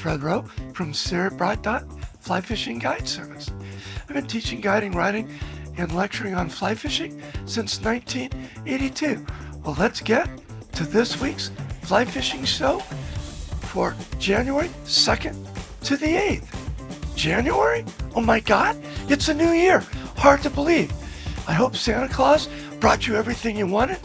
Fred Rowe from Sierra Bright Dot Fly Fishing Guide Service. I've been teaching, guiding, writing, and lecturing on fly fishing since 1982. Well, let's get to this week's fly fishing show for January 2nd to the 8th. January? Oh my God, it's a new year. Hard to believe. I hope Santa Claus brought you everything you wanted.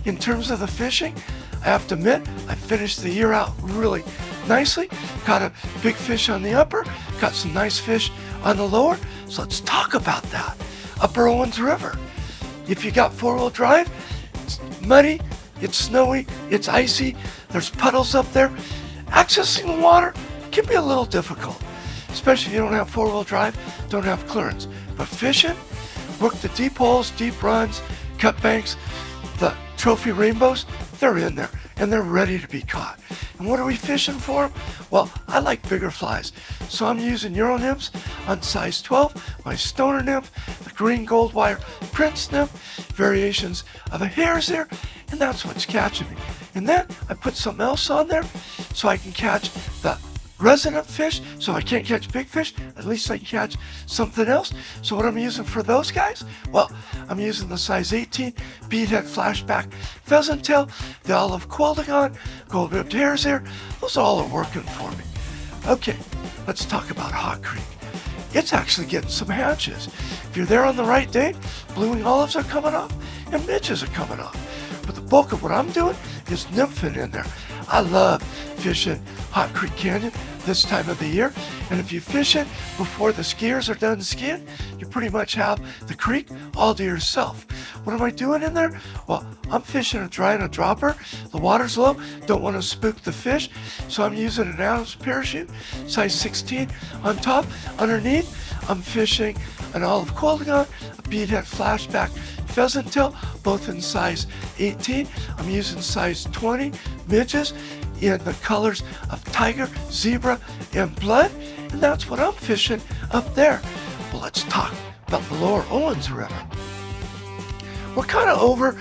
In terms of the fishing, I have to admit, I finished the year out really nicely. Caught a big fish on the upper, got some nice fish on the lower. So let's talk about that. Upper Owens River. If you got four-wheel drive, it's muddy, it's snowy, it's icy, there's puddles up there. Accessing the water can be a little difficult, especially if you don't have four-wheel drive, don't have clearance. But fishing, work the deep holes, deep runs, cut banks, the trophy rainbows, they're in there and they're ready to be caught. And what are we fishing for? Well, I like bigger flies, so I'm using Euro nymphs on size 12, my stoner nymph, the green gold wire prince nymph, variations of a hare's ear, and that's what's catching me. And then I put something else on there so I can catch the resident fish. So I can't catch big fish, at least I can catch something else. So what I'm using for those guys? Well, I'm using the size 18 beadhead flashback pheasant tail, the olive quilligon, gold ribbed hare's ear. Those all are working for me. Okay, let's talk about Hot Creek. It's actually getting some hatches. If you're there on the right day, blue wing olives are coming up and midges are coming up. But the bulk of what I'm doing is nymphing in there. I love fishing Hot Creek Canyon this time of the year. And if you fish it before the skiers are done skiing, you pretty much have the creek all to yourself. What am I doing in there? Well, I'm fishing a dry and a dropper. The water's low, don't want to spook the fish. So I'm using an Adams parachute, size 16 on top. Underneath, I'm fishing an olive quilligon, a beadhead flashback pheasant tail, both in size 18. I'm using size 20 midges in the colors of tiger, zebra, and blood. And that's what I'm fishing up there. Well, let's talk about the lower Owens River. We're kind of over,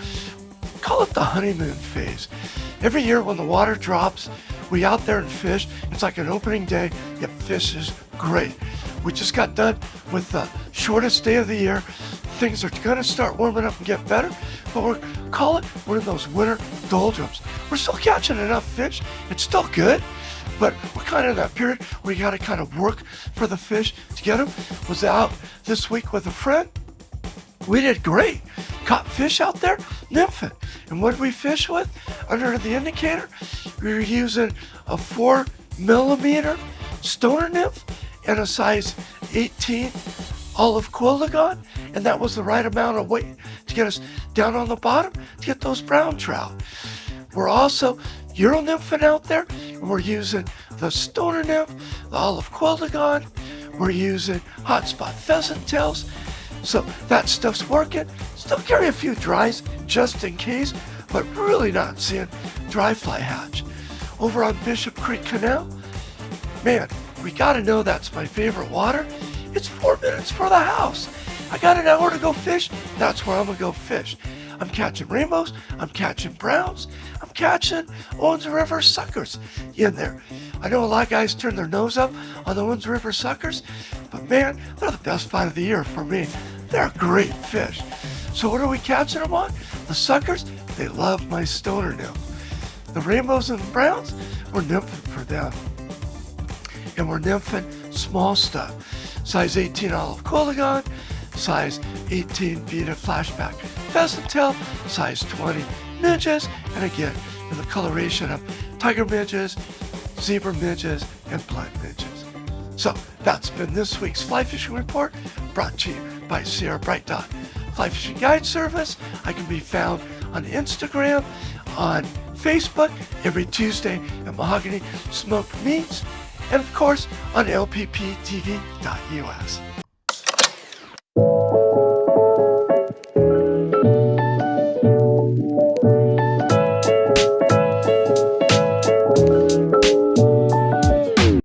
call it the honeymoon phase. Every year when the water drops, we out there and fish. It's like an opening day. It fishes great. We just got done with the shortest day of the year. Things are going to start warming up and get better, but we're in those winter doldrums. We're still catching enough fish. It's still good, but we're kind of in that period where you got to kind of work for the fish to get them. Was out this week with a friend. We did great. Caught fish out there, nymphing. And what did we fish with? Under the indicator, we were using a 4mm stoner nymph and a size 18 olive quilligon, and that was the right amount of weight to get us down on the bottom to get those brown trout. We're also Euro nymphing out there, and we're using the stoner nymph, the olive quilligon. We're using hotspot pheasant tails. So that stuff's working. Still carry a few dries just in case, but really not seeing dry fly hatch. Over on Bishop Creek Canal, man, we gotta know that's my favorite water. It's 4 minutes for the house. I got an hour to go fish. That's where I'm gonna go fish. I'm catching rainbows. I'm catching browns. I'm catching Owens River suckers in there. I know a lot of guys turn their nose up on the Owens River suckers, but man, they're the best fight of the year for me. They're great fish. So what are we catching them on? The suckers, they love my stoner nymph. The rainbows and the browns, we're nymphing for them. And we're nymphing small stuff. Size 18 olive quilligon, size 18 beaded flashback pheasant tail, size 20 midges, and again in the coloration of tiger midges, zebra midges, and blood midges. So that's been this week's fly fishing report, brought to you by Sierra Bright Dot Fly Fishing Guide Service. I can be found on Instagram, on Facebook every Tuesday at Mahogany Smoked Meats, and of course on lpptv.us.